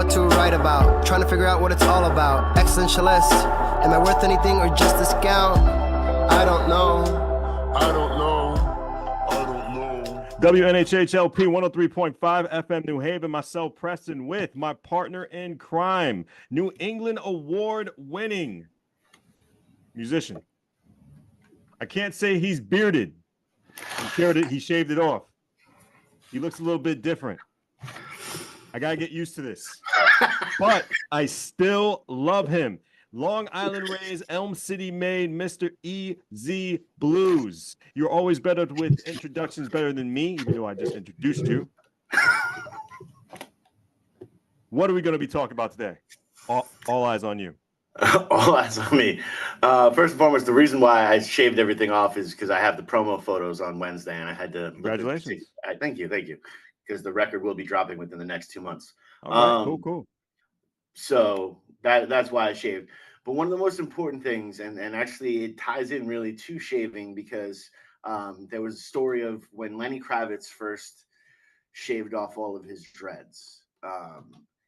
what to write about. Trying to figure out what it's all about. Existentialist. Am I worth anything or just a scout? I don't know. WNHHLP 103.5 FM New Haven. Myself, Preston, with my partner in crime, New England award-winning musician. I can't say he's bearded. He shaved it off. He looks a little bit different. I gotta get used to this, but I still love him. Long Island raised, Elm City made, Mr. EZ BlueZ. You're always better with introductions, better than me, even though I just introduced you. What are we going to be talking about today? All eyes on you. All eyes on me. First and foremost, the reason why I shaved everything off is because I have the promo photos on Wednesday, and I had to. Congratulations! Thank you, because the record will be dropping within the next 2 months. All right, cool. So that's why I shaved. But one of the most important things, and actually it ties in really to shaving, because there was a story of when Lenny Kravitz first shaved off all of his dreads.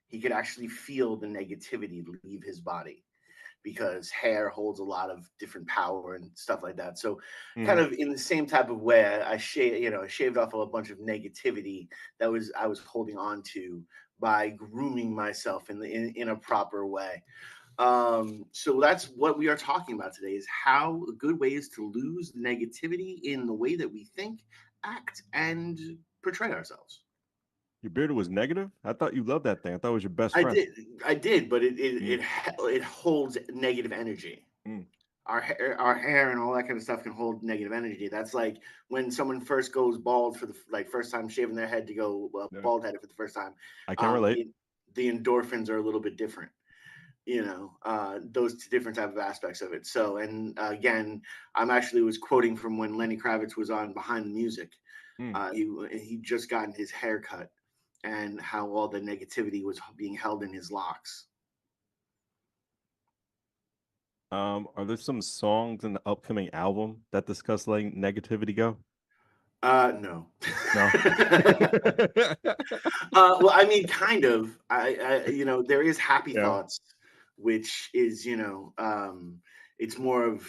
He could actually feel the negativity leave his body, because hair holds a lot of different power and stuff like that. So kind of in the same type of way, I shaved off a bunch of negativity that I was holding on to by grooming myself in a proper way. So that's what we are talking about today, is how good ways to lose negativity in the way that we think, act, and portray ourselves. Your beard was negative? I thought you loved that thing. I thought it was your best friend. I did, but it holds negative energy. Our hair and all that kind of stuff can hold negative energy. That's like when someone first goes bald for the first time shaving their head to go bald headed for the first time. I can relate. The endorphins are a little bit different. Those different type of aspects of it. So, and again, was quoting from when Lenny Kravitz was on Behind the Music. He just gotten his hair cut, and how all the negativity was being held in his locks. Are there some songs in the upcoming album that discuss letting negativity go? No. Well, I mean, kind of. There is Happy Thoughts, which is, it's more of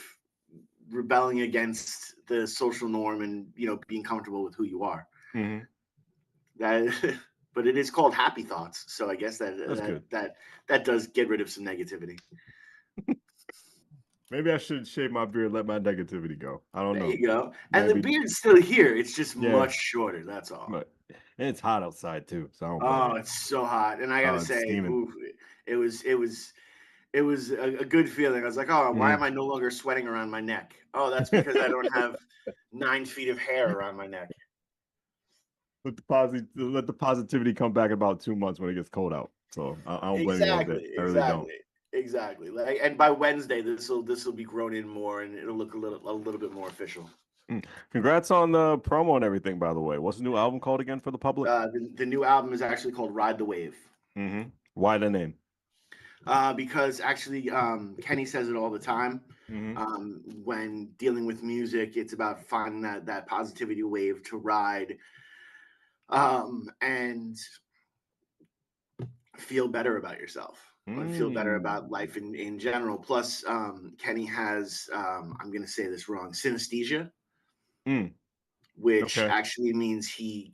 rebelling against the social norm and, being comfortable with who you are. But it is called Happy Thoughts. So I guess that does get rid of some negativity. Maybe I should shave my beard, let my negativity go. I don't know. There you go. And the beard's still here. It's just much shorter. That's all. And it's hot outside too. So it's so hot. And I gotta say, it was a good feeling. I was like, why am I no longer sweating around my neck? Oh, that's because I don't have 9 feet of hair around my neck. Let the positivity come back in about 2 months when it gets cold out. So I don't blame you one bit. I really don't. Exactly. And by Wednesday, this will be grown in more, and it'll look a little bit more official. Congrats on the promo and everything, by the way. What's the new album called again for the public? The new album is actually called Ride the Wave. Why the name? Because actually, Kenny says it all the time. When dealing with music, it's about finding that positivity wave to ride, and feel better about yourself. Feel better about life in general. Plus, Kenny has, I'm going to say this wrong, synesthesia, which actually means he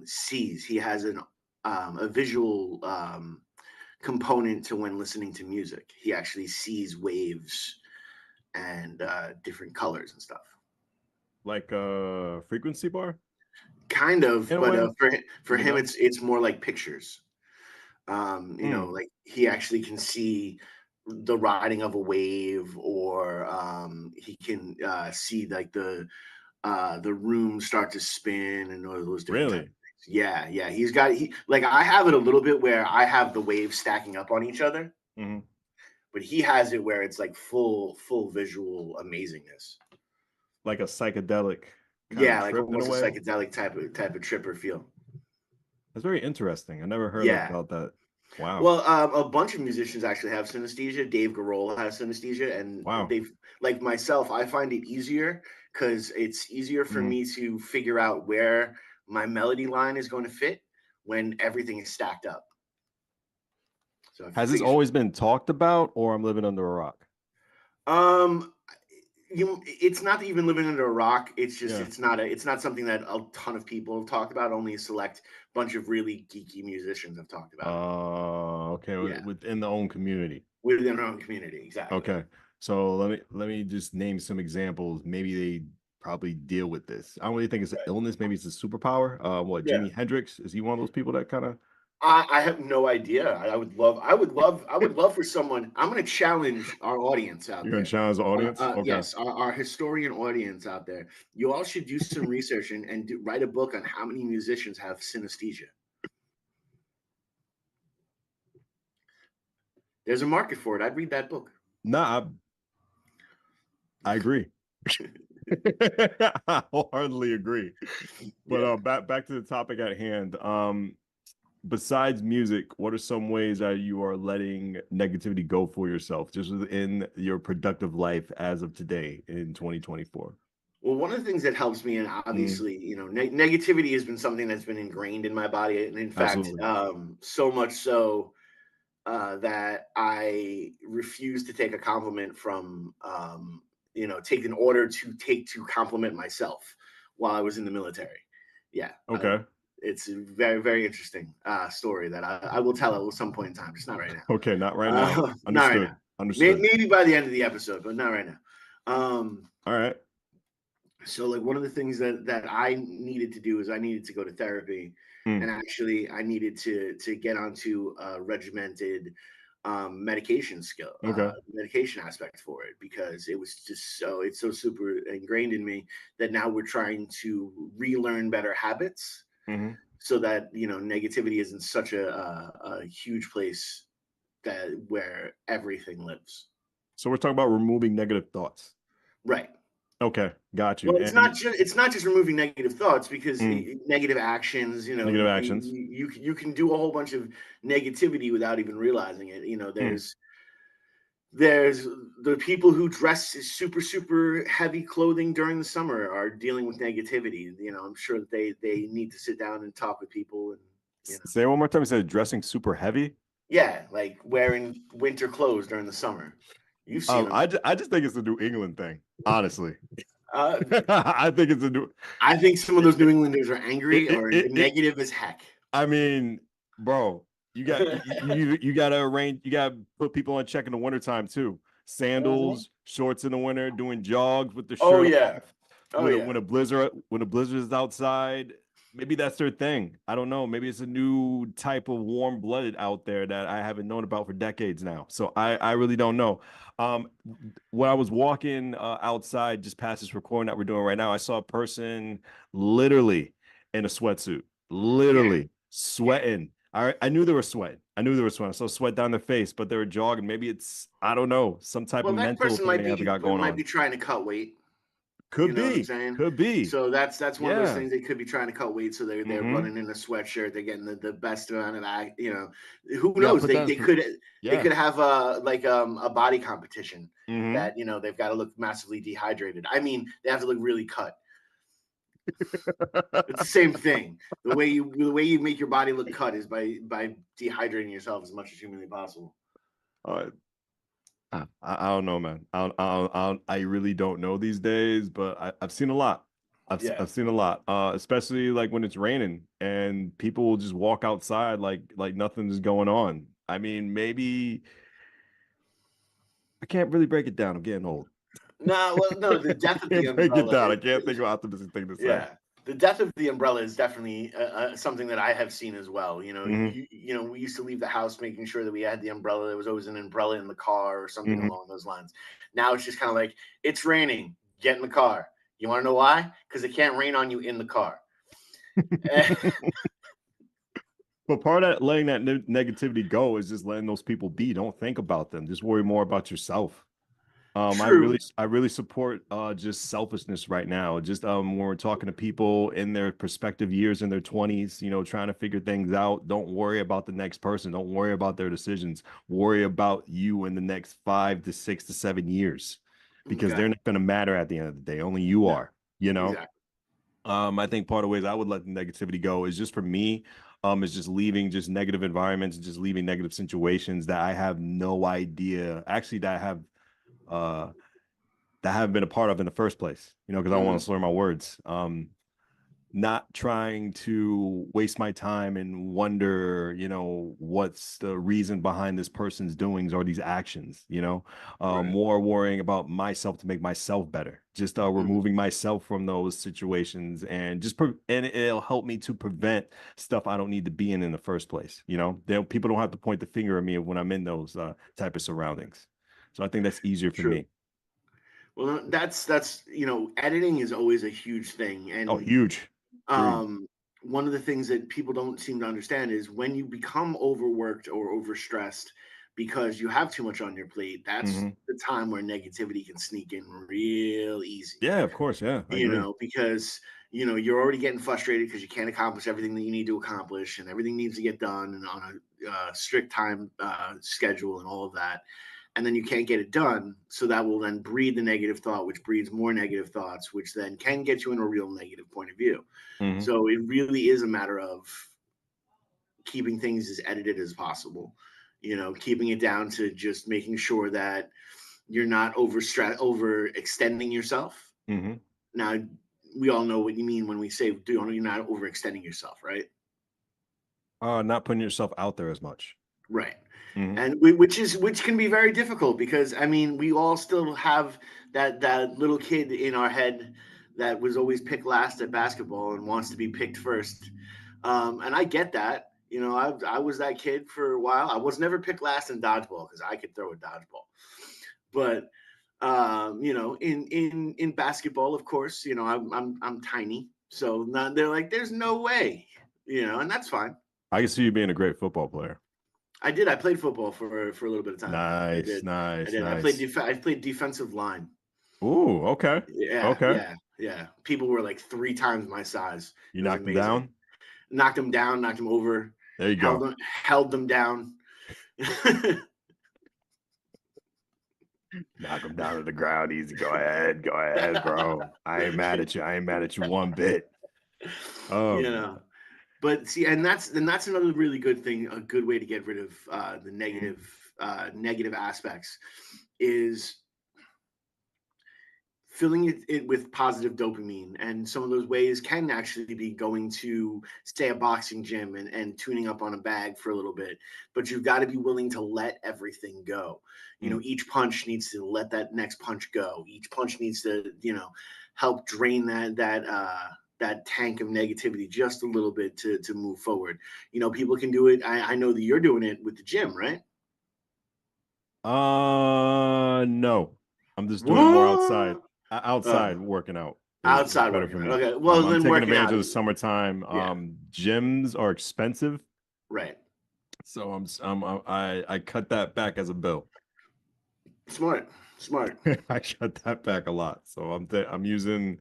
sees. He has a visual component to when listening to music. He actually sees waves and different colors and stuff. Like a frequency bar? Kind of, but for him, it's more like pictures. Like he actually can see the riding of a wave, or he can see like the room start to spin and all those different types of things. Yeah. I have it a little bit where I have the waves stacking up on each other, but he has it where it's like full visual amazingness, like a psychedelic. Like almost a psychedelic type of tripper feel. That's very interesting. I never heard about that. Wow. Well, a bunch of musicians actually have synesthesia. Dave Grohl has synesthesia, and they've, like myself, I find it easier because it's easier for me to figure out where my melody line is going to fit when everything is stacked up. So I Has this figured, always been talked about, or I'm living under a rock? um, it's not even living under a rock. It's just Yeah. it's not something that a ton of people have talked about. Only a select bunch of really geeky musicians have talked about it. Okay, Yeah, within the own community. within our own community, exactly. Okay. So let me just name some examples. Maybe they probably deal with this. I don't really think it's an Right. illness. Maybe it's a superpower. What, Yeah. Jimi Hendrix? Is he one of those people that kind of I have no idea. I would love for someone. I'm going to challenge our audience out you're gonna there. challenge the audience? Okay. Yes, our historian audience out there. You all should do some research and write a book on how many musicians have synesthesia. There's a market for it. I'd read that book. Nah, I agree. I wholeheartedly agree. But Yeah. back to the topic at hand. Besides music, what are some ways that you are letting negativity go for yourself, just within your productive life as of today in 2024? Well, one of the things that helps me, and Mm, obviously, negativity has been something that's been ingrained in my body, and in fact, absolutely. so much so that I refuse to take a compliment from, take an order to compliment myself while I was in the military. Yeah, Okay. it's a very, very interesting story that I will tell at some point in time. Just not right now. Okay, not right now. Not right now. Understood. Understood. Maybe by the end of the episode, but not right now. All right. So like one of the things that I needed to do is I needed to go to therapy, and Mm, actually I needed to get onto a regimented okay. medication aspect for it, because it was just it's so super ingrained in me that now we're trying to relearn better habits Hmm. so that negativity isn't such a huge place that where everything lives. So we're talking about removing negative thoughts. Right. Okay, got you. Well, And it's not just removing negative thoughts, because mm, negative actions, negative actions. you can do a whole bunch of negativity without even realizing it. Mm. There's the people who dress super heavy clothing during the summer are dealing with negativity. I'm sure that they need to sit down and talk with people, and Say it one more time. You said dressing super heavy. yeah, like wearing winter clothes during the summer. You've seen them. I just think it's a New England thing, honestly. Uh, I think it's a new. I think some of those New Englanders are angry It, or it, negative as heck. I mean, bro, you gotta arrange. You gotta put people on check in the wintertime too. Mhm. Sandals, shorts in the winter, doing jogs with the Oh shirt yeah. off. Oh yeah. When a blizzard is outside, maybe that's their thing. I don't know. Maybe it's a new type of warm blooded out there that I haven't known about for decades now. So I really don't know. Um, when I was walking outside just past this recording that we're doing right now, I saw a person literally in a sweatsuit, Yeah. literally Yeah. sweating. I knew they were sweating. I knew they were sweating. I saw sweat down their face, but they were jogging. Maybe it's, I don't know, some type of Well, that mental person thing they have got going might on. be trying to cut weight. You Could know what I'm be. saying? Could be. So that's one of those Yeah. things. They could be trying to cut weight, so they're Mm-hmm. running in a sweatshirt. They're getting the best amount of who Yeah, knows? put that They yeah. could have a body competition Mm-hmm. that they've got to look massively dehydrated. I mean, they have to look really cut. It's the same thing. The way you make your body look cut is by dehydrating yourself as much as humanly possible. uh, I don't know, man. I really don't know these days, but I've seen a lot. Yeah. I've seen a lot, especially like when it's raining and people will just walk outside like nothing's going on. I mean, maybe I can't really break it down. I'm getting old. No, well, no. The I death of the can't break it umbrella down. I can't think is of an optimistic thing to say. yeah. The death of the umbrella is definitely something that I have seen as well. Hmm. We used to leave the house making sure that we had the umbrella. There was always an umbrella in the car or something Hmm. along those lines. Now it's just kind of like, it's raining. Get in the car. You want to know why? Because it can't rain on you in the car. But part of that, letting that negativity go is just letting those people be. Don't think about them. Just worry more about yourself. True. I really support just selfishness right now. Just when we're talking to people in their prospective years in their 20s, trying to figure things out. Don't worry about the next person. Don't worry about their decisions. Worry about you in the next 5 to 6 to 7 years, because Okay. they're not going to matter at the end of the day. Only you No. are, you know. Exactly. I think part of the ways I would let the negativity go is just for me. is just leaving just negative environments, just leaving negative situations that I have no idea actually uh that I haven't been a part of in the first place, because I don't want to slur my words. Not trying to waste my time and wonder, what's the reason behind this person's doings or these actions, Right. more worrying about myself to make myself better, just removing myself from those situations and and it'll help me to prevent stuff I don't need to be in the first place. People don't have to point the finger at me when I'm in those type of surroundings. So I think that's easier for True. me. Well, that's editing is always a huge thing, Oh, and huge. Agreed. one of the things that people don't seem to understand is when you become overworked or overstressed because you have too much on your plate, that's Hmm. the time where negativity can sneak in real easy. Yeah, of course. Yeah, I agree. Because you're already getting frustrated because you can't accomplish everything that you need to accomplish, and everything needs to get done and on a strict time schedule and all of that, and then you can't get it done. So that will then breed the negative thought, which breeds more negative thoughts, which then can get you in a real negative point of view. Hmm. So it really is a matter of keeping things as edited as possible, keeping it down to just making sure that you're not overextending yourself. Hmm. Now, we all know what you mean when we say you're not overextending yourself, right? Not putting yourself out there as much. Right. Hmm. And which can be very difficult because I mean we all still have that little kid in our head that was always picked last at basketball and wants to be picked first. And I get that. I was that kid for a while. I was never picked last in dodgeball because I could throw a dodgeball. But in basketball, of course, I'm tiny, so they're like, there's no way, and that's fine. I can see you being a great football player. I did. I played football for a little bit of time. I Nice, did. I nice, did. nice. I played defensive line. Ooh, okay, Yeah, okay. yeah, yeah. People were like 3 times my size. You It was knocked him amazing. down. Knocked them down. Knocked them over. There you go. Held them down. Knock him down to the ground. Easy. Go ahead, bro. I ain't mad at you. I ain't mad at you one bit. you Um, know. But see, and that's another really good thing. A good way to get rid of the negative aspects is filling it with positive dopamine. And some of those ways can actually be going to, say, a boxing gym and tuning up on a bag for a little bit. But you've got to be willing to let everything go. Each punch needs to let that next punch go. Each punch needs to, help drain that tank of negativity just a little bit to move forward. People can do it. I know that you're doing it with the gym, right? no. I'm just doing it more outside. What? Outside working out is Outside better working for out. me. Okay. Well, I'm then taking working advantage out. of the summertime. Yeah. Gyms are expensive, Right. so I cut that back as a bill. Smart. I cut that back a lot. So I'm using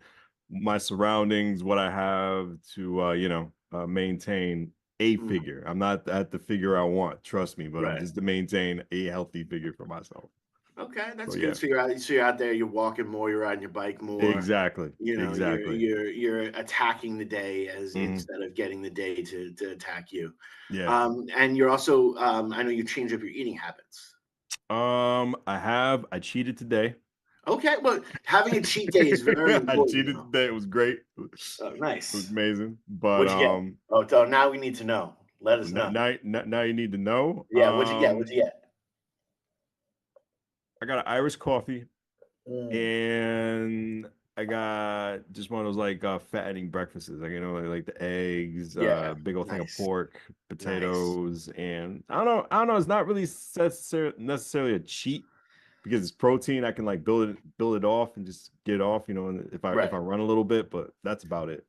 my surroundings, what I have to maintain a figure. I'm not at the figure I want, trust me, but I'm Right. just to maintain a healthy figure for myself. Okay, that's So good. yeah, So you're out there, you're walking more, you're riding your bike more. exactly. You're Exactly. you're attacking the day as Hmm. instead of getting the day to attack you. Yeah. And you're also I know you change up your eating habits. I cheated today. Okay, well, having a cheat day is very I important cheated though. today. It was great. Oh, It was nice. amazing. But What'd you get? Oh, so now we need to know. Let us know. now you need to know. Yeah, what'd you get? What'd you get? I got an Irish coffee Mm, and I got just one of those like fattening breakfasts, like like the eggs, yeah, big old thing of nice, pork, nice. potatoes, and I don't know. It's not really necessarily a cheat because it's protein. I can like build it off and just get it off, and if I Right. run a little bit, but that's about it.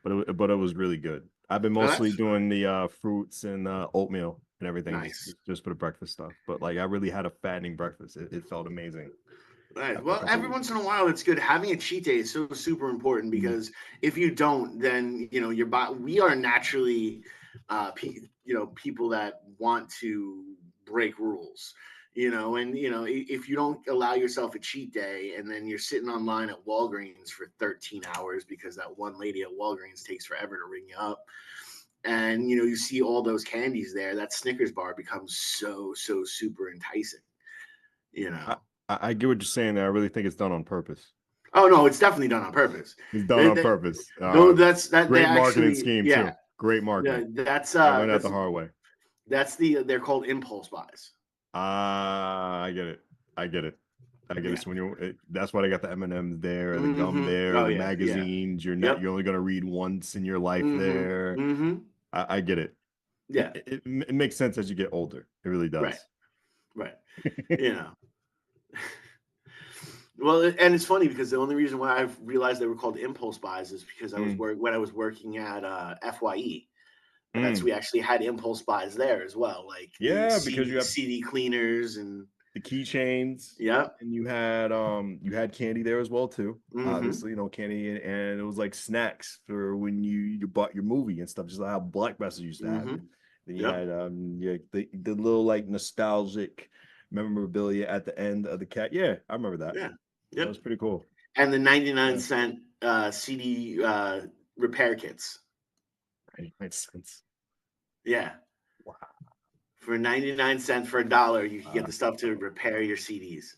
But it was really good. I've been No, mostly that's doing the fruits and oatmeal and everything, nice. just for the breakfast stuff. But like I really had a fattening breakfast. It felt amazing Nice. after a Well, couple every of weeks. once in a while, it's good. Having a cheat day is so super important Mhm. because if you don't, then your body. We are naturally, people that want to break rules. And if you don't allow yourself a cheat day, and then you're sitting online at Walgreens for 13 hours because that one lady at Walgreens takes forever to ring you up, and you see all those candies there, that Snickers bar becomes so super enticing. I get what you're saying there. I really think it's done on purpose. Oh no, it's definitely done on purpose. It's done on purpose. No, that's that. Great they marketing actually, scheme yeah, too. Great marketing. that's I learned that the hard way. they're called impulse buys. I get it. I get it. So that's why they got the M&Ms there, the gum there, Oh, the yeah, magazines. yeah. You're only gonna read once in your life there. I get it. Yeah, it makes sense as you get older. It really does. Right. Well, and it's funny because the only reason why I've realized they were called impulse buys is because when I was working at FYE. We actually had impulse buys there as well, like because you have CD cleaners and the keychains. Yeah, and you had candy there as well too. Obviously, candy, and it was like snacks for when you bought your movie and stuff, just like how Blockbuster used to have it. Then you had the little like nostalgic memorabilia at the end of the cat. Yeah, I remember that. Yeah, that was pretty cool. And the 99-cent CD repair kits. 99 cents. Yeah. Wow. For 99 cents for $1, you can get the stuff to repair your CDs.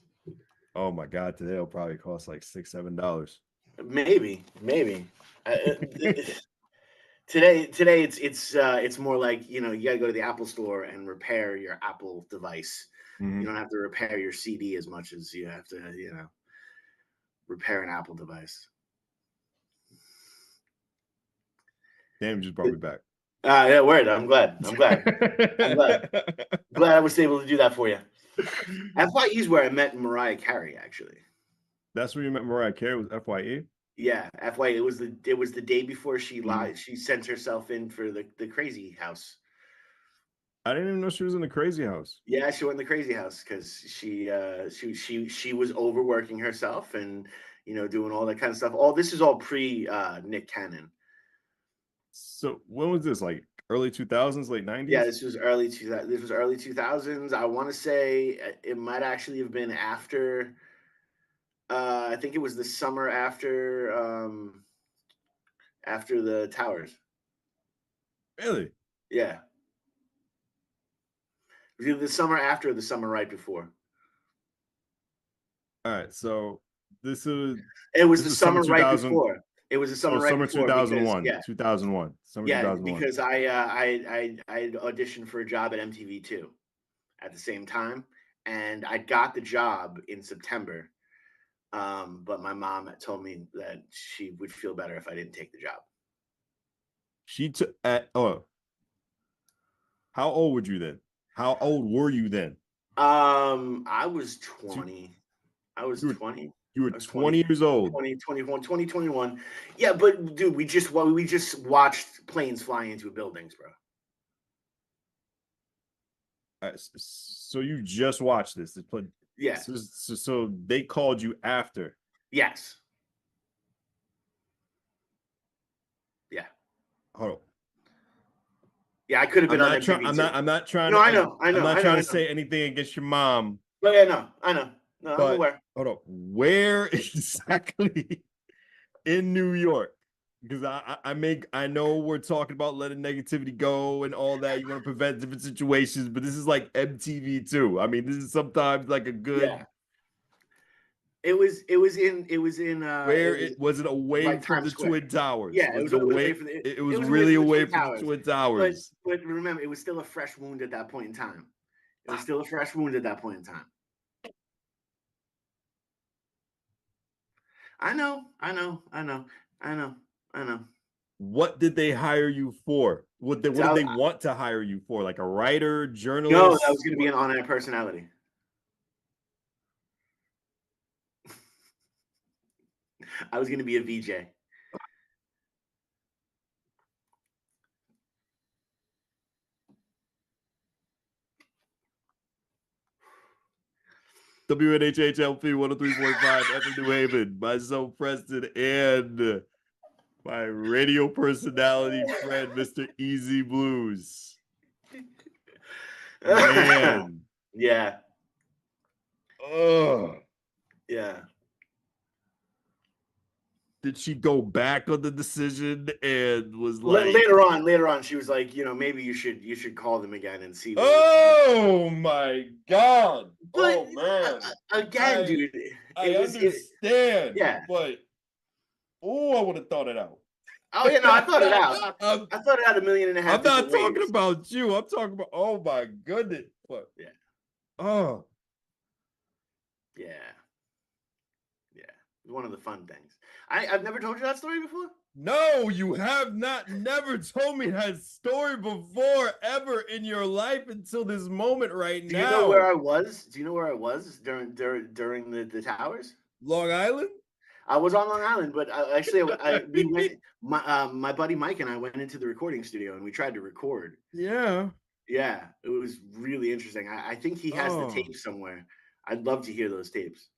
Oh my God! Today it'll probably cost like $6-7. Maybe. Today it's more like you gotta go to the Apple store and repair your Apple device. You don't have to repair your CD as much as you have to repair an Apple device. Damn, just brought me back. Yeah, word. I'm glad. Glad I was able to do that for you. FYE is where I met Mariah Carey, actually. That's where you met Mariah Carey, was FYE? Yeah, FYE. It was the day before she lied. She sent herself in for the crazy house. I didn't even know she was in the crazy house. Yeah, she went in the crazy house because she was overworking herself and doing all that kind of stuff. This is all pre Nick Cannon. So when was this? Like early 2000s, late 90s? Yeah, this was early 2000s. I want to say it might actually have been after. I think it was the summer after the Towers. Really? Yeah. It was either the summer after or the summer right before. All right, so it was the summer right before. It was the summer right summer before 2001. Because, 2001. Summer 2001. Because I auditioned for a job at MTV2 at the same time, and I got the job in September. But my mom told me that she would feel better if I didn't take the job. She took how old were you then? How old were you then? I was 20. I was 20. You were 20 years old. 21. Yeah, but dude, we just watched planes fly into buildings, bro. So you just watched this. Yeah. So they called you after. Yes. Yeah. Hold on. Yeah, I could have been on MTV. I'm not trying. No, I know. I'm not trying to say anything against your mom. But yeah, no, I know. No, I'm aware. Hold on. Where exactly in New York? Because I know we're talking about letting negativity go and all that. You want to prevent different situations, but this is like MTV too. I mean, this is sometimes like a good. Yeah. It was in. Where was it away like from the Square. Twin Towers? Yeah, it was away from it was really away from the Twin Towers. But remember, it was still a fresh wound at that point in time. I know. What did they hire you for? What did they want to hire you for? Like a writer, journalist? No, that was going to be an on-air personality. I was going to be a VJ. WNHHLP 103.5 FM New Haven. Myself, Preston, and my radio personality friend, Mr. Easy Blues. Man. Yeah. Oh. Yeah. did she go back on the decision and was like, later on, she was like, maybe you should call them again and see. oh my God. But Oh man. again, dude, I understand. yeah. But I would have thought it out. Oh yeah, no, I thought it out. I thought it out 1.5 million. I'm not talking about you. I'm talking about, oh my goodness. But yeah. Oh. Yeah. Yeah. It's one of the fun things. I've never told you that story before? No, you have not. Never told me that story before, ever in your life until this moment right now. Do you know where I was? Do you know where I was during the towers? Long Island? I was on Long Island, but we went. My buddy Mike and I went into the recording studio and we tried to record. Yeah. Yeah, it was really interesting. I think he has the tape somewhere. I'd love to hear those tapes.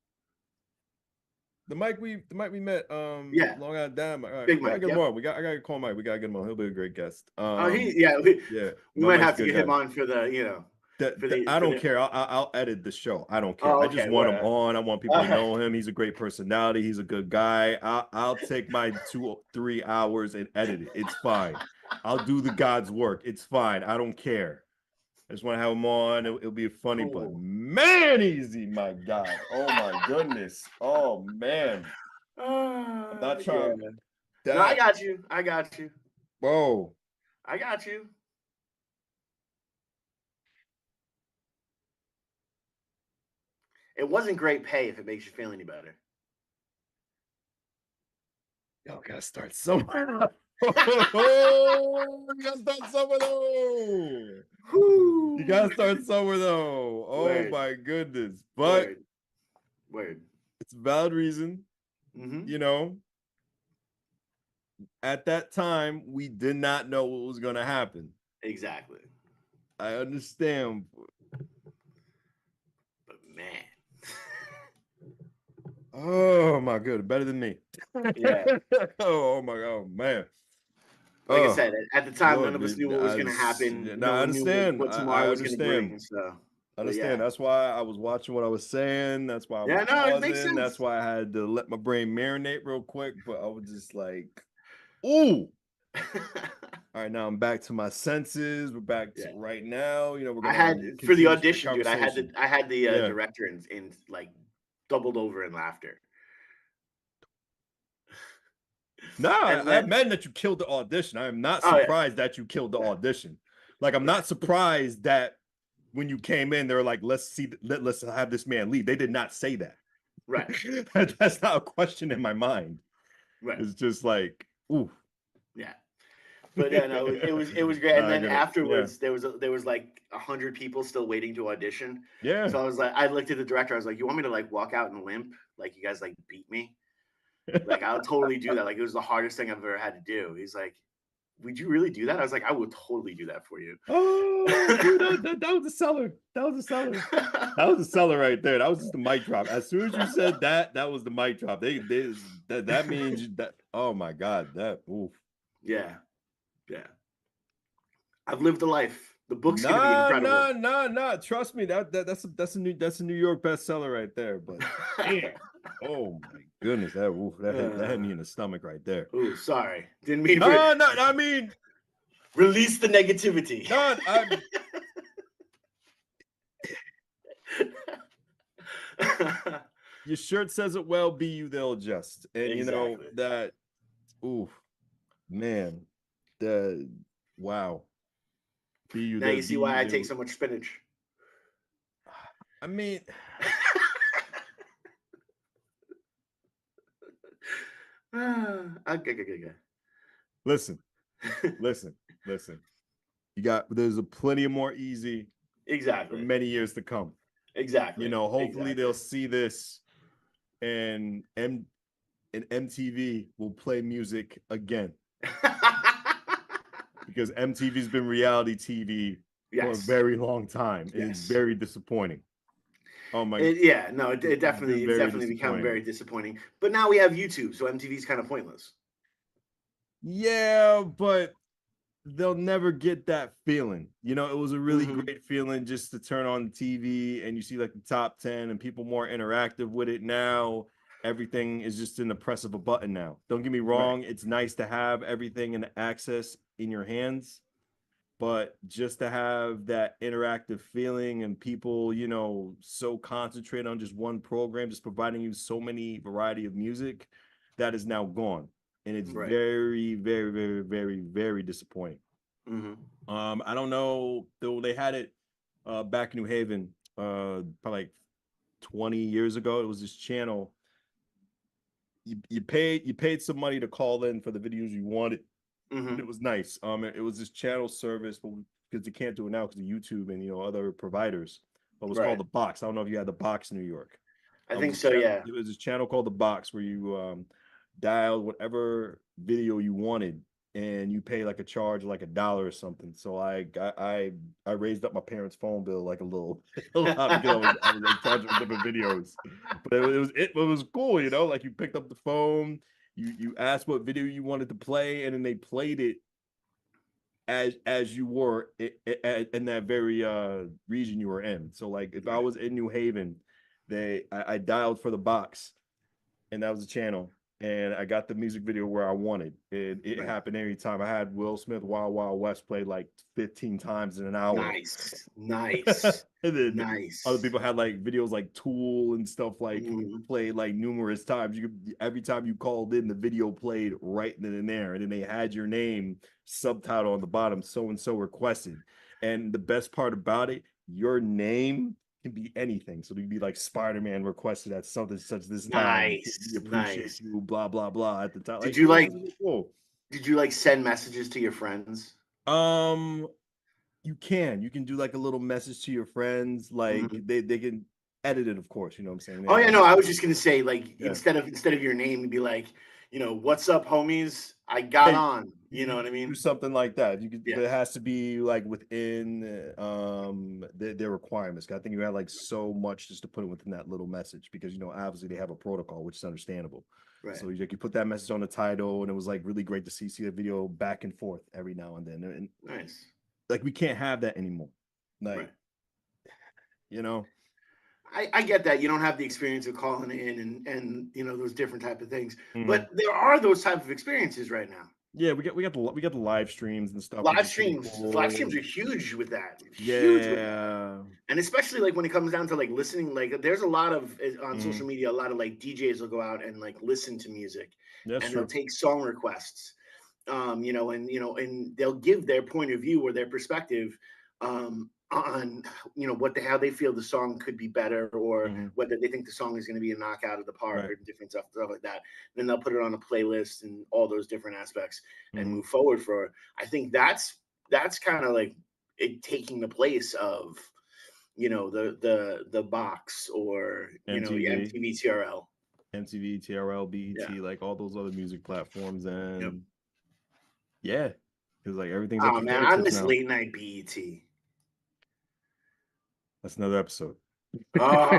The Mike we met, yeah, Long Island Dam. All right, Big Mike. Get him on. I gotta call Mike. We gotta get him on. He'll be a great guest. We Mike's might have to get him on for the, I don't care. I'll edit the show. I don't care. Oh, I just want him on. I want people to know him. He's a great personality. He's a good guy. I'll take my 2-3 hours and edit it. It's fine. I'll do the God's work. It's fine. I don't care. I just want to have him on. It'll be funny, but man, easy, my God. Oh my goodness. Oh man. I'm not trying. Yeah. No, I got you. Whoa. I got you. It wasn't great pay if it makes you feel any better. Y'all gotta start somewhere. You gotta start somewhere though. You gotta start somewhere though. Oh Word. My goodness. But Word. It's a valid reason. Mm-hmm. At that time, we did not know what was gonna happen. Exactly. I understand. But man. Oh my God, better than me. Yeah. Oh my God, man. Like I said, at the time, none of us knew what was going to happen. I understand. What tomorrow was going to bring. So, I understand. Yeah. That's why I was watching what I was saying. That's why I was it makes sense. That's why I had to let my brain marinate real quick. But I was just like, ooh. All right, now I'm back to my senses. We're back to right now. We're going for the audition, dude. I had the director in like doubled over in laughter. No, I meant that you killed the audition. I am not surprised that you killed the audition. Like, I'm not surprised that when you came in, they were like, let's have this man lead. They did not say that. Right. That's not a question in my mind. Right. It's just like, ooh. Yeah. But yeah, no, it was great. And then afterwards, there was like 100 people still waiting to audition. Yeah. So I looked at the director. I was like, you want me to like walk out and limp? Like you guys like beat me? Like I'll totally do that. Like it was the hardest thing I've ever had to do. He's like, would you really do that? I was like, I would totally do that for you. Oh, dude, that was the seller. That was the seller. That was the seller right there. That was just the mic drop. As soon as you said that was the mic drop. That means that. Oh my God, that. Oof. Yeah. I've lived a life. The book's gonna be incredible. No. Trust me, that's a New York bestseller right there. But damn. Oh my goodness, that hit me in the stomach right there. Oh, sorry. Didn't mean. No. I mean, release the negativity. No, your shirt says it well. Be you, they'll adjust, and exactly. That. Ooh, man, wow. Be you. Now you see why I take so much spinach. I mean. Okay. Listen. There's plenty of more easy. Exactly. For many years to come. Exactly. Hopefully they'll see this, and MTV will play music again. Because MTV's been reality TV for a very long time. And it's very disappointing. Oh my! It definitely become very disappointing. But now we have YouTube, so MTV's kind of pointless. Yeah, but they'll never get that feeling. It was a really great feeling just to turn on the TV and you see like the top 10 and people more interactive with it now. everything is just in the press of a button now. Don't get me wrong, it's nice to have everything and access in your hands, but just to have that interactive feeling and people, you know, so concentrated on just one program, just providing you so many variety of music, that is now gone. And it's very, very, very, very, very disappointing. I don't know, though they had it back in New Haven, probably like 20 years ago. It was this channel. You paid some money to call in for the videos you wanted. And it was nice. It was this channel service, but because you can't do it now because of YouTube and, you know, other providers. But it was called The Box. I don't know if you had The Box in New York. I think so, yeah. It was this channel called The Box where you dialed whatever video you wanted, and you pay like a charge like $1 or something. So I raised up my parents' phone bill like a lot because I was in charge of different videos. But it was cool, you know, like you picked up the phone, you asked what video you wanted to play, and then they played it as you were in that very region you were in. So like if I was in New Haven, I dialed for The Box, and that was the channel, and I got the music video where I wanted. It happened every time. I had Will Smith Wild Wild West played like 15 times in an hour. Nice. And then Nice. other people had like videos like Tool and stuff like played like numerous times. Every time you called in, the video played right then and there, and then they had your name subtitle on the bottom, so and so requested. And the best part about it, your name can be anything. So you'd be like Spider-Man requested at something such this time. Nice. We appreciate you, blah blah blah at the time. Did you like send messages to your friends? You can do like a little message to your friends, like they can edit it, of course, you know what I'm saying? Oh yeah, no, I was just gonna say, like, instead of your name, it'd be like, you know, what's up, homies? I got on. You know what I mean? Do something like that. You could, but it has to be like within their requirements. I think you had like so much just to put it within that little message, because you know obviously they have a protocol, which is understandable. So you put that message on the title, and it was like really great to see the video back and forth every now and then. And nice. Like we can't have that anymore. Like you know. I get that you don't have the experience of calling in and you know those different type of things, but there are those type of experiences right now. Yeah, we got the live streams and stuff. Live streams are huge with that. And especially like when it comes down to like listening, like there's a lot of on social media, a lot of like DJs will go out and like listen to music, and they'll take song requests, you know, and they'll give their point of view or their perspective, on you know how they feel the song could be better, or whether they think the song is going to be a knockout of the park or different stuff like that. Then they'll put it on a playlist and all those different aspects and move forward for it. I think that's kind of like it taking the place of, you know, the box or you know MTV TRL, BET, like all those other music platforms, and because like everything's oh man, I miss late night BET. That's another episode. Oh.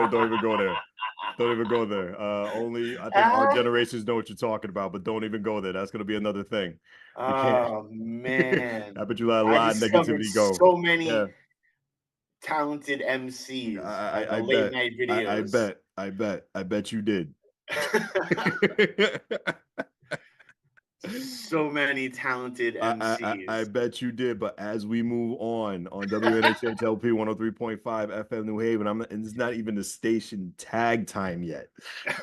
Don't even go there. Don't even go there. Only I think our generations know what you're talking about, but don't even go there. That's gonna be another thing. Oh man! I bet you let a lot of negativity go. So many talented MCs. I late bet. Night videos. I bet you did. So many talented MCs. I bet you did. But as we move on WNHHLP 103.5 FM New Haven, and it's not even the station tag time yet.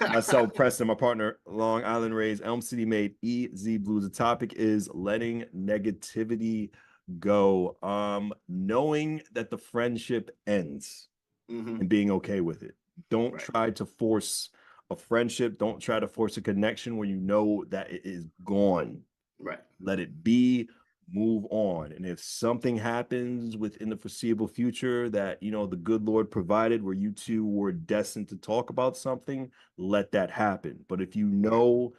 Myself, Preston, my partner, Long Island Rays, Elm City made EZ Blues. The topic is letting negativity go. Knowing that the friendship ends and being okay with it. Don't try to force a friendship. Don't try to force a connection when you know that it is gone. Let it be, move on. And if something happens within the foreseeable future that, you know, the good Lord provided, where you two were destined to talk about something, let that happen. But if you know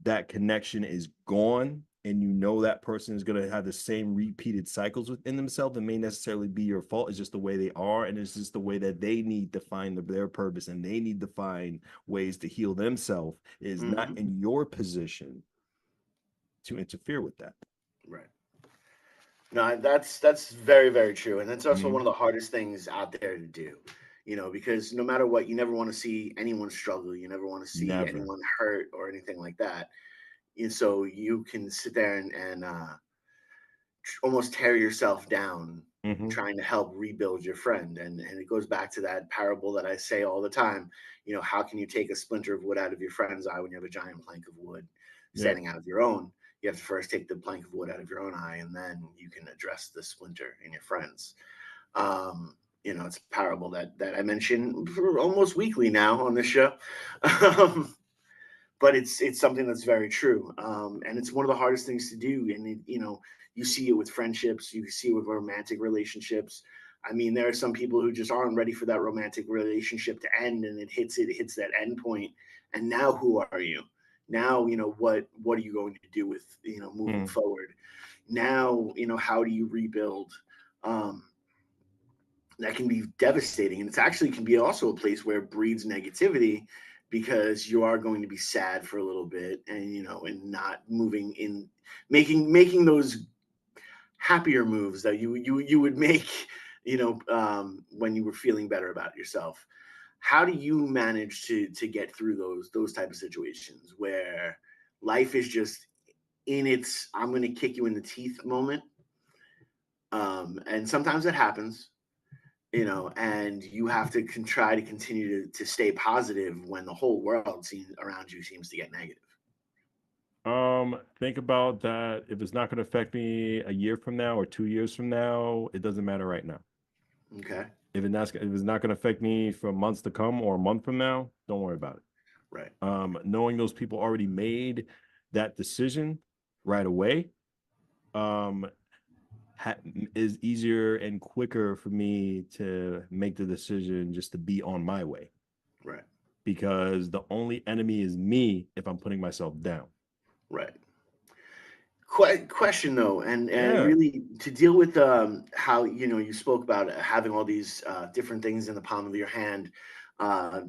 that connection is gone, and you know that person is going to have the same repeated cycles within themselves, it may necessarily be your fault. It's just the way they are, and it's just the way that they need to find their purpose, and they need to find ways to heal themselves. It is not in your position to interfere with that. No, that's very, very true. And that's also one of the hardest things out there to do. because no matter what, you never want to see anyone struggle. You never want to see Never. anyone hurt or anything like that. And so you can sit there and almost tear yourself down Hmm. trying to help rebuild your friend. And it goes back to that parable that I say all the time. How can you take a splinter of wood out of your friend's eye when you have a giant plank of wood Yeah. standing out of your own? You have to first take the plank of wood out of your own eye, and then you can address the splinter in your friend's. It's a parable that I mention for almost weekly now on this show. But it's something that's very true, and it's one of the hardest things to do. And you see it with friendships, you see it with romantic relationships. I mean, there are some people who just aren't ready for that romantic relationship to end, and it hits that end point. And now, who are you? Now, what are you going to do with moving Mm. forward? Now, how do you rebuild? That can be devastating, and it's actually can be also a place where it breeds negativity, because you are going to be sad for a little bit, and not moving in, making those happier moves that you would make, when you were feeling better about yourself. How do you manage to get through those type of situations where life is just in its I'm going to kick you in the teeth moment? And sometimes it happens, and you have to try to continue to stay positive when the whole world around you seems to get negative. Think about that. If it's not going to affect me a year from now or 2 years from now, it doesn't matter right now. Okay. If it's not going to affect me for months to come or a month from now, don't worry about it. Right. Knowing those people already made that decision right away, um, is easier and quicker for me to make the decision just to be on my way. Right. Because the only enemy is me if I'm putting myself down. Right. Question though, and Yeah. really to deal with how you spoke about having all these different things in the palm of your hand,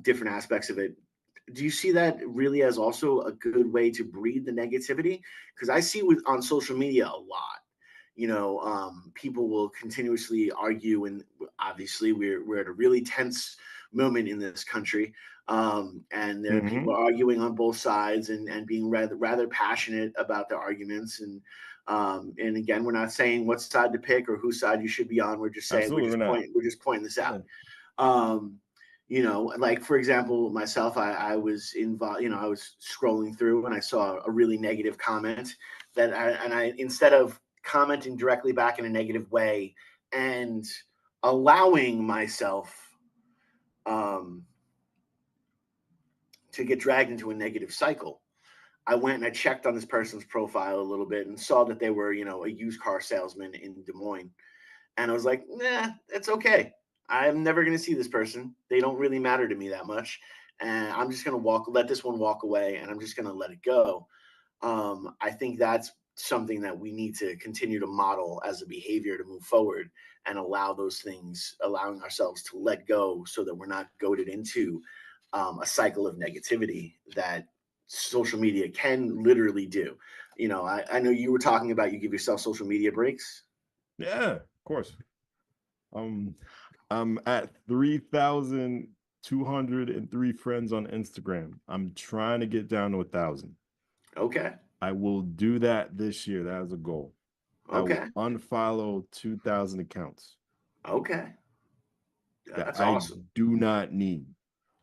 different aspects of it. Do you see that really as also a good way to breed the negativity? Because I see on social media a lot. People will continuously argue, and obviously we're at a really tense moment in this country, and there are Hmm. people arguing on both sides, and being rather passionate about their arguments. And again, we're not saying what side to pick or whose side you should be on. We're just saying Absolutely not. we're just pointing this Yeah. out. Like for example, myself, I was involved. I was scrolling through and I saw a really negative comment I instead of commenting directly back in a negative way and allowing myself um, to get dragged into a negative cycle, I went and I checked on this person's profile a little bit and saw that they were, a used car salesman in Des Moines. And I was like, nah, it's okay. I'm never going to see this person. They don't really matter to me that much. And I'm just going to let this one walk away, and I'm just going to let it go. I think that's something that we need to continue to model as a behavior to move forward, and allowing ourselves to let go so that we're not goaded into a cycle of negativity that social media can literally do. I know you were talking about you give yourself social media breaks. Yeah, of course. Um, I'm at 3,203 friends on Instagram. I'm trying to get down to 1,000. Okay. I will do that this year. That is a goal. I will Okay. unfollow 2,000 accounts Okay. that That's I awesome. do not need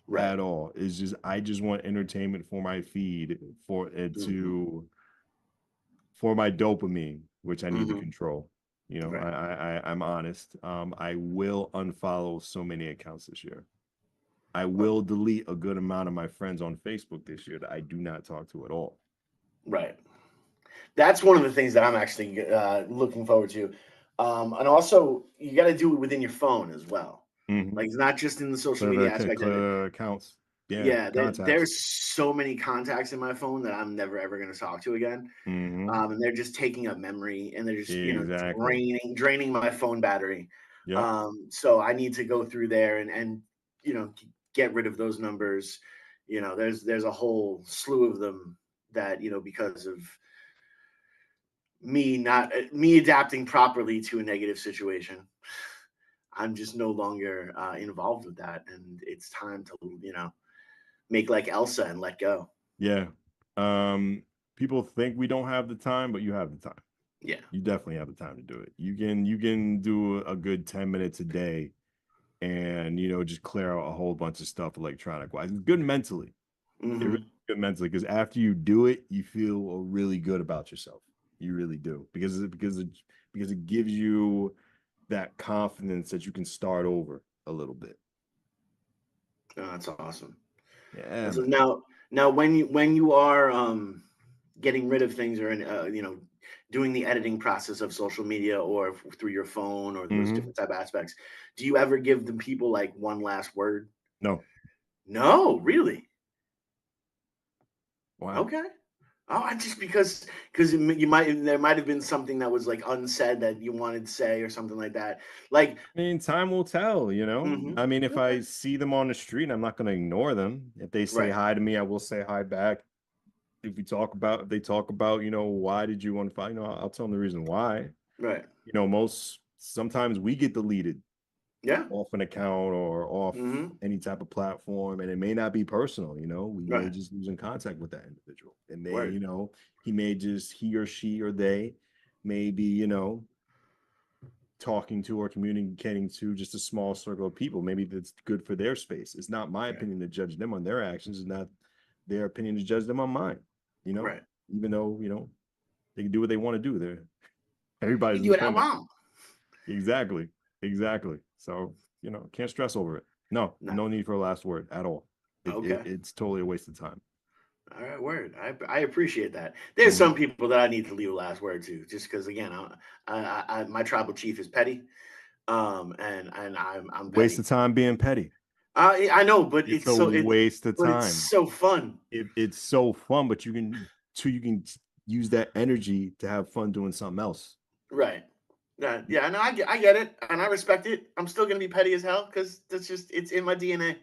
Right. at all. It's just I just want entertainment for my feed Hmm. for my dopamine, which I need to Hmm. control. Right. I'm honest. I will unfollow so many accounts this year. I will delete a good amount of my friends on Facebook this year that I do not talk to at all. Right. That's one of the things that I'm actually looking forward to. And also, you got to do it within your phone as well. Mm-hmm. Like, it's not just in the social Clear media aspect of it. clear accounts. Yeah, Yeah, contacts. there's so many contacts in my phone that I'm never ever going to talk to again. Mm-hmm. And they're just taking up memory, and they're just Exactly. draining my phone battery. Yep. So I need to go through there and get rid of those numbers. There's a whole slew of them that because of me adapting properly to a negative situation. I'm just no longer involved with that, and it's time to make like Elsa and let go. Yeah. People think we don't have the time, but you have the time. Yeah. You definitely have the time to do it. You can do a good 10 minutes a day and just clear out a whole bunch of stuff electronic wise. It's good mentally. It really good mentally, because after you do it, you feel really good about yourself. You really do, because it gives you that confidence that you can start over a little bit. Oh, that's awesome. Yeah, So man. now when you are getting rid of things, or doing the editing process of social media, or through your phone, or those different type of aspects, do you ever give the people like one last word? No. No, really? Wow. Okay. Oh, I just because there might have been something that was like unsaid that you wanted to say, or something like that. Like, I mean, time will tell, I mean, if I okay. see them on the street, I'm not going to ignore them. If they say Right. hi to me, I will say hi back. If they talk about, why did you want to fight, I'll tell them the reason why. Right. Sometimes we get deleted Yeah. off an account or off any type of platform, and it may not be personal. We may Right. just lose in contact with that individual. It may, Word. he or she or they may be, talking to or communicating to just a small circle of people. Maybe that's good for their space. It's not my opinion to judge them on their actions. It's not their opinion to judge them on mine. Right. Even though they can do what they want to do. Everybody's You do what I independent. want. Exactly. So can't stress over it. No need for a last word at all. Okay. It's totally a waste of time. All right, word. I appreciate that. There's some people that I need to leave a last word to, just because again, my tribal chief is petty, and I'm Waste petty. of time being petty. I know, but It's a waste of time. It's so fun. It's so fun, but you can use that energy to have fun doing something else. Right. Yeah. No, I get it, and I respect it. I'm still gonna be petty as hell because it's in my DNA.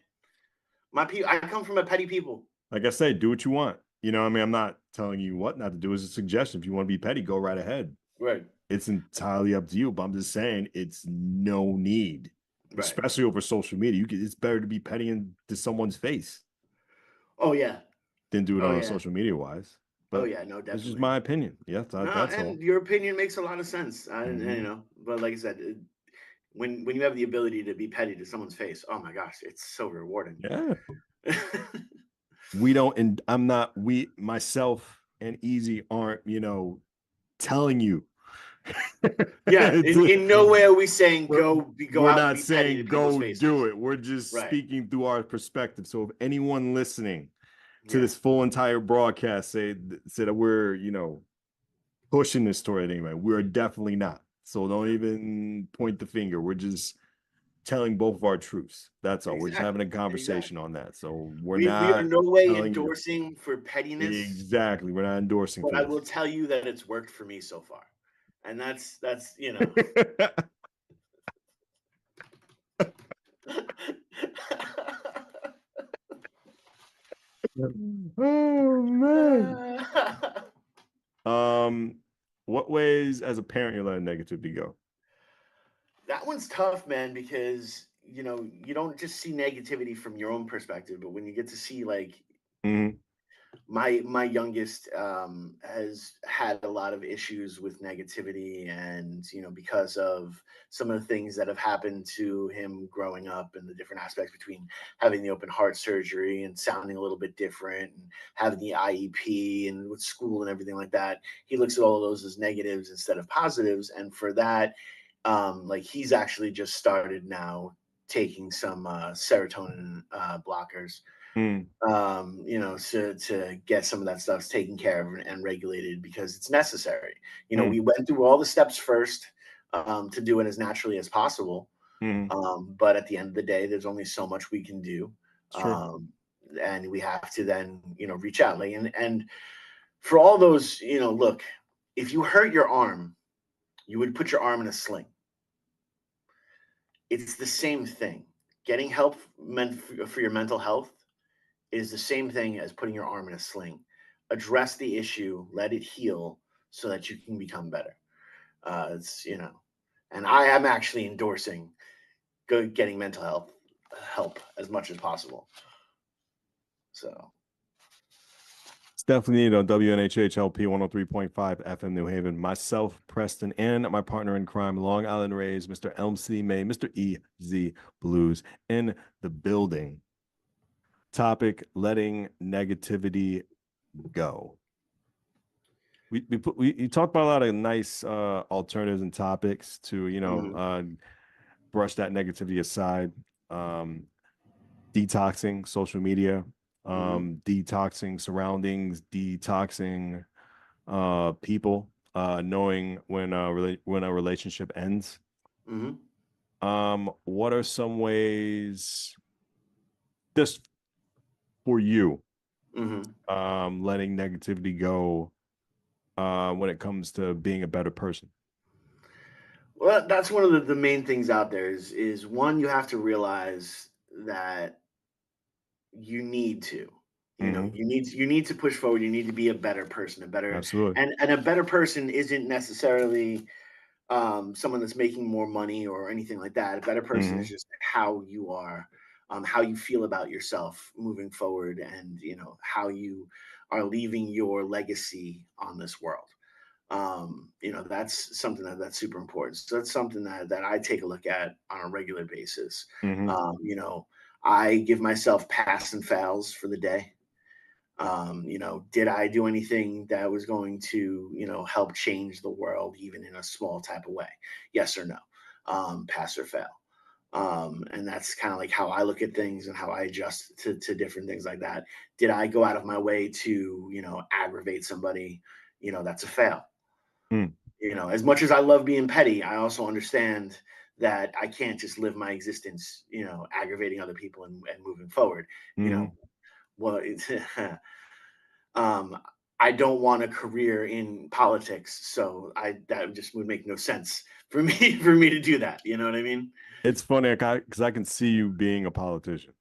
I come from a petty people. Like I said, do what you want. I mean, I'm not telling you what not to do. As a suggestion. If you want to be petty, go right ahead. Right. It's entirely up to you. But I'm just saying, it's no need, Right. especially over social media. It's better to be petty into someone's face. Oh yeah. Than do it on Yeah. social media wise. But oh yeah, no, definitely. It's just my opinion. Yeah, that's all. Your opinion makes a lot of sense. But like I said, when you have the ability to be petty to someone's face, oh my gosh, it's so rewarding. Yeah. We don't, and I'm not, myself and Easy aren't, telling you. Yeah, in no way are we saying go we're out not and be saying petty to go faces. do it. We're just speaking through our perspective. So if anyone listening to this full entire broadcast said that we're, pushing this story anyway, we're definitely not. So don't even point the finger. We're just telling both of our truths. That's all. We're just having a conversation on that. So we are no way endorsing for pettiness. Exactly. We're not endorsing. But I will tell you that it's worked for me so far. And that's Oh man. What ways as a parent you're letting negativity go? That one's tough, man, because you don't just see negativity from your own perspective, but when you get to see like my youngest has had a lot of issues with negativity, and because of some of the things that have happened to him growing up, and the different aspects between having the open heart surgery and sounding a little bit different, and having the IEP and with school and everything like that, he looks at all of those as negatives instead of positives. And for that, like he's actually just started now taking some serotonin blockers, to get some of that stuff taken care of and regulated, because it's necessary. We went through all the steps first to do it as naturally as possible. But at the end of the day, there's only so much we can do. And we have to then, reach out. Like, and for all those, look, if you hurt your arm, you would put your arm in a sling. It's the same thing. Getting help for your mental health is the same thing as putting your arm in a sling. Address the issue, let it heal, so that you can become better. And I am actually endorsing getting mental health help as much as possible. So it's definitely needed on WNHHLP 103.5 FM New Haven. Myself, Preston, and my partner in crime, Long Island Rays, Mr. Elm City May, Mr. EZ BlueZ in the building. Topic: letting negativity go. We talked about a lot of nice alternatives and topics to brush that negativity aside. Detoxing social media, detoxing surroundings, detoxing people, knowing when a relationship ends. What are some ways, just for you, letting negativity go when it comes to being a better person? Well, that's one of the main things out there is one, you have to realize that you need to, you need to push forward. You need to be a better person, Absolutely. and a better person isn't necessarily someone that's making more money or anything like that. A better person is just how you are, how you feel about yourself moving forward, and how you are leaving your legacy on this world. That's something that's super important. So that's something that I take a look at on a regular basis. I give myself pass and fails for the day. Did I do anything that was going to, help change the world, even in a small type of way? Yes or no? Pass or fail. And that's kind of like how I look at things and how I adjust to different things like that. Did I go out of my way to, aggravate somebody? That's a fail. As much as I love being petty, I also understand that I can't just live my existence, aggravating other people and moving forward. Well, it's, I don't want a career in politics, so that just would make no sense for me to do that. You know what I mean? It's funny because I can see you being a politician.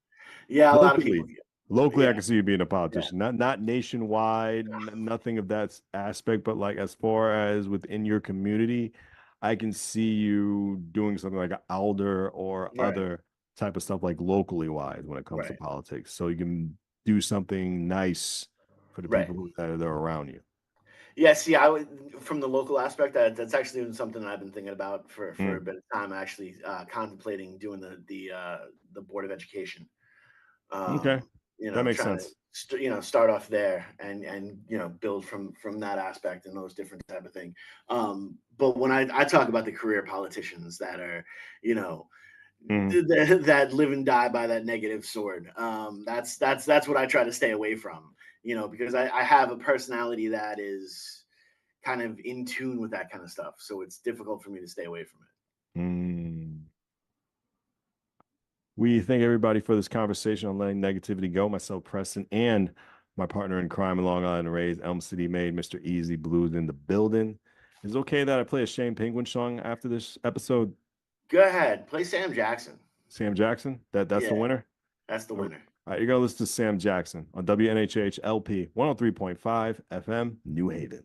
Yeah, a lot of people. Locally, Yeah. I can see you being a politician. Not nationwide, nothing of that aspect, but like as far as within your community, I can see you doing something like an alder or other type of stuff, like locally wise when it comes to politics. So you can do something nice for the people that are around you. Yeah, see, I would, from the local aspect, that's actually something I've been thinking about for a bit of time. Actually, contemplating doing the Board of Education. Okay, that makes Trying sense. to start off there and build from that aspect and those different type of thing. But when I talk about the career politicians that are that live and die by that negative sword, that's what I try to stay away from. Because I have a personality that is kind of in tune with that kind of stuff, so it's difficult for me to stay away from it. We thank everybody for this conversation on letting negativity go. Myself, Preston, and my partner in crime in Long Island Rays, Elm City Made, Mr. EZ BlueZ in the building. Is it okay that I play a Shane Penguin song after this episode? Go ahead, play Sam Jackson. Sam Jackson? That's the winner? That's the winner. All right, you're going to listen to Sam Jackson on WNHH LP 103.5 FM, New Haven.